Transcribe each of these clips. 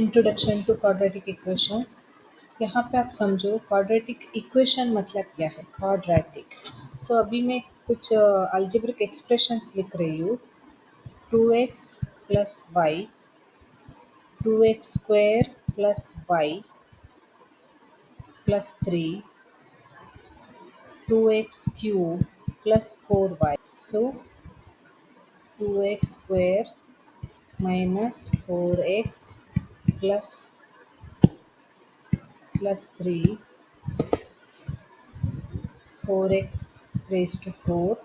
Introduction to quadratic equations. यहाँ पे आप समझो क्वाड्रेटिक इक्वेशन मतलब क्या है। क्वाड्रेटिक अभी मैं कुछ अलजेब्रिक एक्सप्रेशंस लिख रही हूँ। 2x plus y 2x square plus y plus 3 2x cube plus 4y। So 2x square minus 4x plus 3 4x raised to 4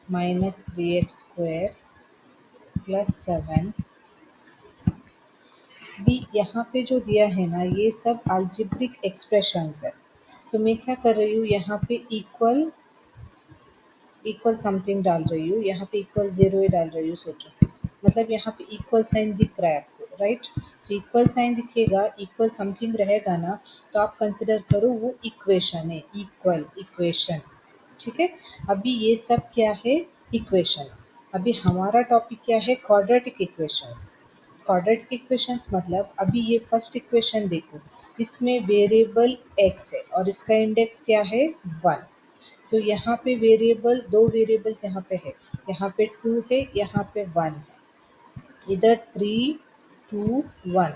minus 3x square plus 7। भी यहाँ पे जो दिया है ना, ये सब अलजेब्रिक एक्सप्रेशंस है। मैं क्या कर रही हूँ, यहाँ पे इक्वल समथिंग डाल रही हूँ, यहाँ पे इक्वल 0 ही डाल रही हूँ। सोचो, मतलब यहाँ पे इक्वल साइन दिख रहा है आपको, राइट। इक्वल साइन दिखेगा, इक्वल समथिंग रहेगा ना, तो आप कंसिडर करो वो इक्वेशन है, इक्वल इक्वेशन। ठीक है, अभी ये सब क्या है, इक्वेशंस। अभी हमारा टॉपिक क्या है, क्वाड्रेटिक इक्वेशंस। क्वाड्रेटिक इक्वेशंस मतलब अभी ये फर्स्ट इक्वेशन देखो, इसमें वेरिएबल x है और इसका इंडेक्स क्या है, 1। यहाँ पे वेरिएबल, दो वेरिएबल्स यहाँ पे है, यहाँ पे 2 है, यहाँ पे 1 है। इधर 3 2 1,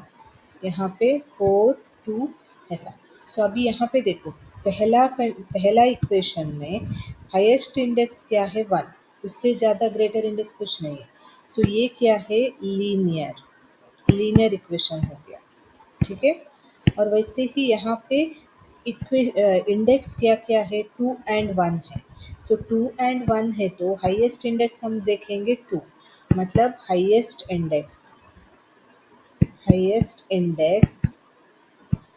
यहाँ पे 4 2, ऐसा। अभी यहाँ पे देखो, पहला इक्वेशन में हाईएस्ट इंडेक्स क्या है, 1। उससे ज़्यादा ग्रेटर इंडेक्स कुछ नहीं है। ये क्या है, लीनियर इक्वेशन हो गया। ठीक है, और वैसे ही यहाँ पे इंडेक्स क्या क्या है, 2 एंड 1 है। 2 एंड 1 है तो हाईएस्ट इंडेक्स हम देखेंगे 2, मतलब हाईएस्ट इंडेक्स,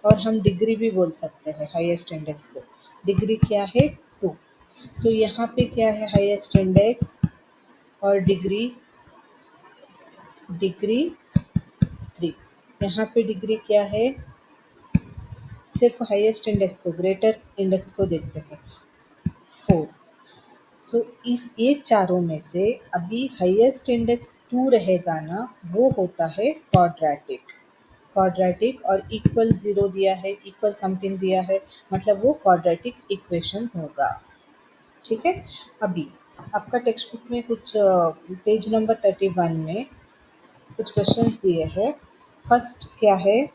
और हम डिग्री भी बोल सकते हैं हाईएस्ट इंडेक्स को। डिग्री क्या है, 2। यहाँ पे क्या है, हाईएस्ट इंडेक्स और डिग्री 3। यहाँ पे डिग्री क्या है, सिर्फ हाईएस्ट इंडेक्स को, ग्रेटर इंडेक्स को देखते हैं, 4। ये चारों में से अभी हाईएस्ट इंडेक्स 2 रहेगा ना, वो होता है क्वाड्रेटिक। और इक्वल 0 दिया है, इक्वल समथिंग दिया है, मतलब वो क्वाड्रेटिक इक्वेशन होगा। ठीक है, अभी आपका टेक्स्ट बुक में कुछ पेज नंबर 31 में कुछ क्वेश्चंस दिए हैं। फर्स्ट क्या है,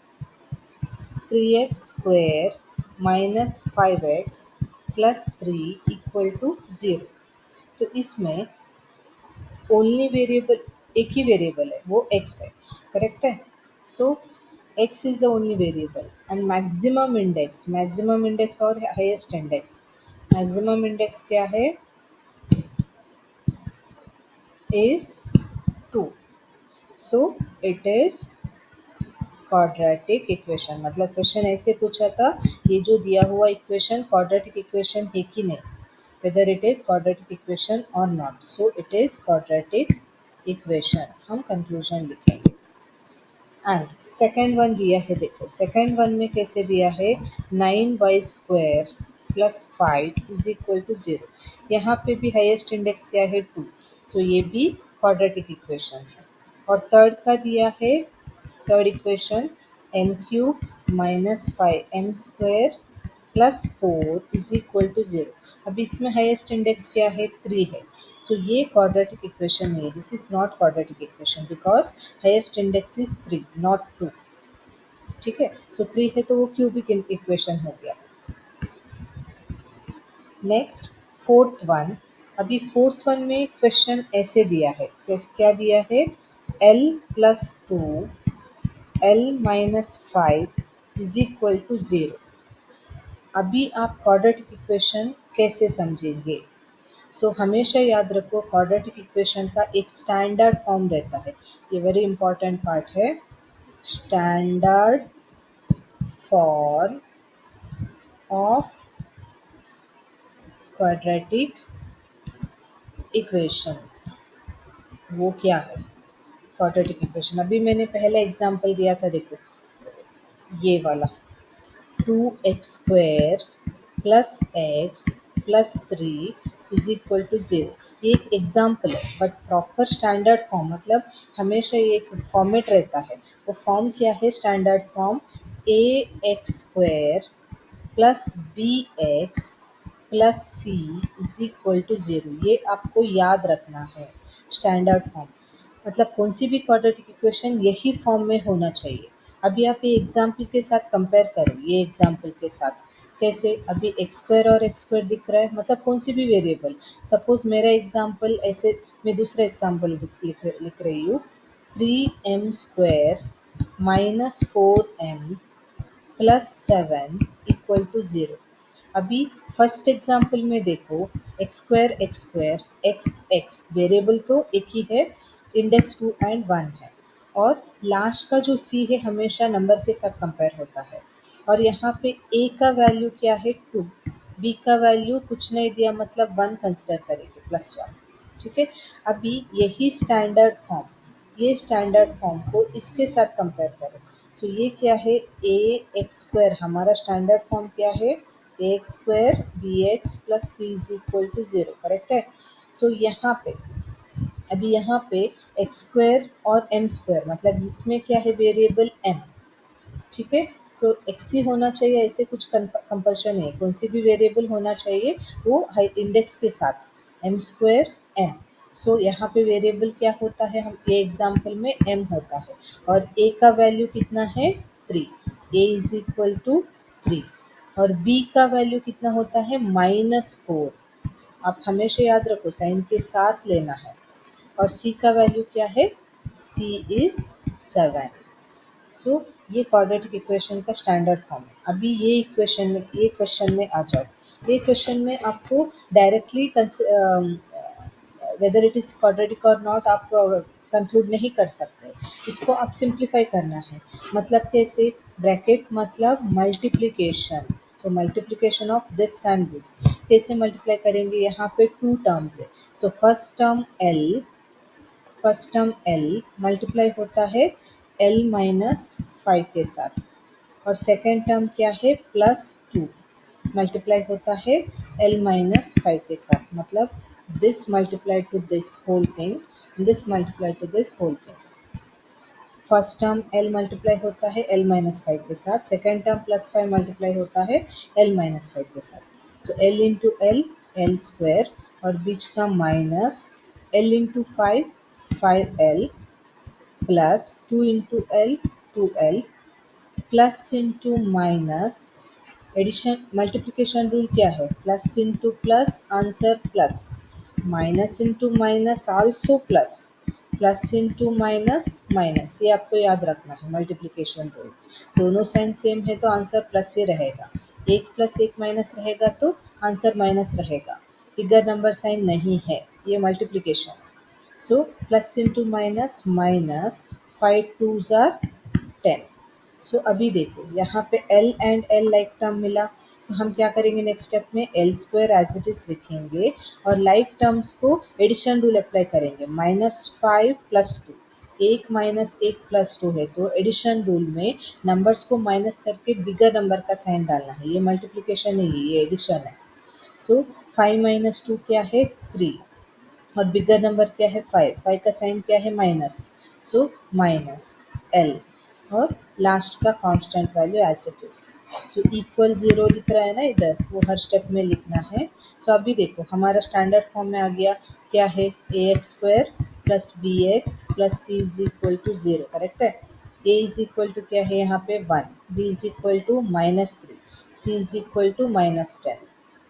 3x square minus 5x plus 3 equal to 0। तो इसमें ओनली वेरिएबल, एक ही वेरिएबल है, वो x है, करेक्ट है। x is the only variable and maximum index और हाईएस्ट इंडेक्स। मैक्सिमम इंडेक्स क्या है, is 2। It is quadratic equation. मतलब क्वेश्चन ऐसे पूछा था, ये जो दिया हुआ इक्वेशन क्वाड्रेटिक इक्वेशन है कि नहीं, whether it is quadratic equation or not. It is quadratic equation। हम कंक्लूजन लिखेंगे। एंड सेकेंड वन दिया है, देखो सेकेंड वन में कैसे दिया है, 9y square plus 5 is equal to 0। यहाँ पे भी हाईएस्ट इंडेक्स क्या है, 2। ये भी क्वाड्रेटिक इक्वेशन है। और थर्ड का दिया है, third equation m cube minus 5m square plus 4 is equal to 0। अब इसमें हाईएस्ट इंडेक्स क्या है, 3 है। ये क्वाड्रेटिक इक्वेशन नहीं है, this is not quadratic equation because highest index is 3 not 2। ठीक है, 3 है तो वो क्यूबिक इक्वेशन हो गया। नेक्स्ट फोर्थ वन, अभी फोर्थ वन में क्वेश्चन ऐसे दिया है, क्या दिया है, l plus 2 l minus 5 is equal to 0। अभी आप क्वाड्रेटिक इक्वेशन कैसे समझेंगे। हमेशा याद रखो, क्वाड्रेटिक इक्वेशन का एक स्टैंडर्ड फॉर्म रहता है, ये वेरी इंपॉर्टेंट पार्ट है। Standard form of quadratic equation, वो क्या है क्वाड्रेटिक इक्वेशन। अभी मैंने पहला एग्जांपल दिया था, देखो ये वाला, 2x square plus x plus 3 is equal to 0। ये एक एग्जाम्पल है, बट प्रॉपर स्टैंडर्ड फॉर्म मतलब हमेशा ये एक फॉर्मेट रहता है। वो फॉर्म क्या है? Standard form A x square plus B x plus C is equal to 0। ये आपको याद रखना है। स्टैंडर्ड फॉर्म मतलब कौन सी भी क्वाड्रेटिक इक्वेशन यही फॉर्म में होना चाहिए। अभी आप ये एग्जाम्पल के साथ कंपेयर करो, ये एग्जाम्पल के साथ कैसे? अभी एक्स स्क्वायर और एक्स स्क्वायर दिख रहा है, मतलब कौन सी भी वेरिएबल। सपोज मेरा एग्जाम्पल ऐसे, मैं दूसरा एग्जाम्पल लिख रही हूँ, 3m² minus 4m +7 equal to 0। अभी फर्स्ट एग्जाम्पल में देखो, x square x x variable तो एक ही है, इंडेक्स 2 एंड 1 है, और लास्ट का जो सी है हमेशा नंबर के साथ कंपेयर होता है। और यहाँ पे ए का वैल्यू क्या है? 2, बी का वैल्यू कुछ नहीं दिया मतलब 1 कंसिडर करेंगे, +1। ठीक है। अभी यही स्टैंडर्ड फॉर्म, ये स्टैंडर्ड फॉर्म को इसके साथ कंपेयर करो। सो ये क्या है? ए एक्स स्क्वायर, हमारा स्टैंडर्ड फॉर्म क्या है? A x square b x plus C is equal to 0, correct है। सो यहाँ पे अभी यहाँ पे एक्स स्क्वायर और एम स्क्वायर मतलब इसमें क्या है? Variable m. ठीक है। सो एक्स ही होना चाहिए, ऐसे कुछ कंपल्शन नहीं है, कौन सी भी वेरिएबल होना चाहिए वो हाई इंडेक्स के साथ एम स्क्वायर एम। सो यहाँ पे वेरिएबल क्या होता है? हम ए एग्जाम्पल में एम होता है, और ए का वैल्यू कितना है? 3। ए इज इक्वल टू 3। और बी का वैल्यू कितना होता है? -4। आप हमेशा याद रखो साइन के साथ लेना है। और सी का वैल्यू क्या है? सी इज 7। सो ये क्वाड्रेटिक इक्वेशन का स्टैंडर्ड फॉर्म है। अभी ये क्वेश्चन में आ जाओ। ये क्वेश्चन में आपको directly whether it is quadratic और नॉट आप कंक्लूड नहीं कर सकते। इसको आप सिंप्लीफाई करना है। मतलब कैसे? ब्रैकेट मतलब multiplication. So multiplication of this and this कैसे मल्टीप्लाई करेंगे? यहाँ पे 2 टर्म्स है। So first term L multiply होता है L-5 के साथ, और सेकेंड टर्म क्या है? +2 मल्टीप्लाई होता है L-5 के साथ, मतलब this multiply to this whole thing, this multiply to this whole thing. First term L multiply होता है L-5 के साथ, सेकेंड टर्म +5 मल्टीप्लाई होता है L-5 के साथ। तो L into L, L square, और बीच का minus L into 5, 5L plus 2 into L, 2L plus into minus, addition multiplication rule क्या है? Plus into plus answer plus, minus into minus also plus, plus into minus minus. ये आपको याद रखना है मल्टीप्लिकेशन रूल। दोनों साइन सेम है तो आंसर प्लस ही रहेगा, एक प्लस एक माइनस रहेगा तो आंसर माइनस रहेगा। बिगर नंबर साइन नहीं है, ये मल्टीप्लिकेशन है। So plus into minus minus, 5 2s are 10। So अभी देखो यहाँ पे L and L like term मिला। सो हम क्या करेंगे? नेक्स्ट स्टेप में L square as it is लिखेंगे, और लाइक टर्म्स को एडिशन रूल अप्लाई करेंगे। -5 + 2, एक माइनस एक प्लस 2 है, तो एडिशन रूल में नंबर्स को माइनस करके बिगर नंबर का साइन डालना है। ये मल्टीप्लिकेशन नहीं है, ये एडिशन है। सो 5 - 2 क्या है? 3, और बिगर नंबर क्या है? 5, 5 का साइन क्या है? माइनस। सो माइनस एल, और लास्ट का constant value as it is. So equal 0 दिख रहा है ना इधर, वो हर स्टेप में लिखना है। सो अभी देखो हमारा स्टैंडर्ड फॉर्म में आ गया, क्या है? A x square plus B x plus C is equal to 0, correct है। ए इज इक्वल टू क्या है यहाँ पे? 1, B is equal to -3, C is equal to -10।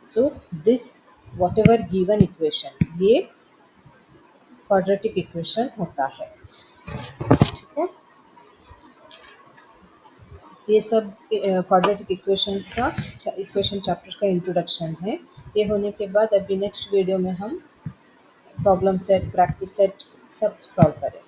So this whatever given equation, ये क्वाड्रेटिक इक्वेशन होता है। ठीक है। ये सब क्वाड्रेटिक इक्वेशंस का इक्वेशन चैप्टर का इंट्रोडक्शन है। ये होने के बाद अभी नेक्स्ट वीडियो में हम प्रॉब्लम सेट, प्रैक्टिस सेट सब सॉल्व करें।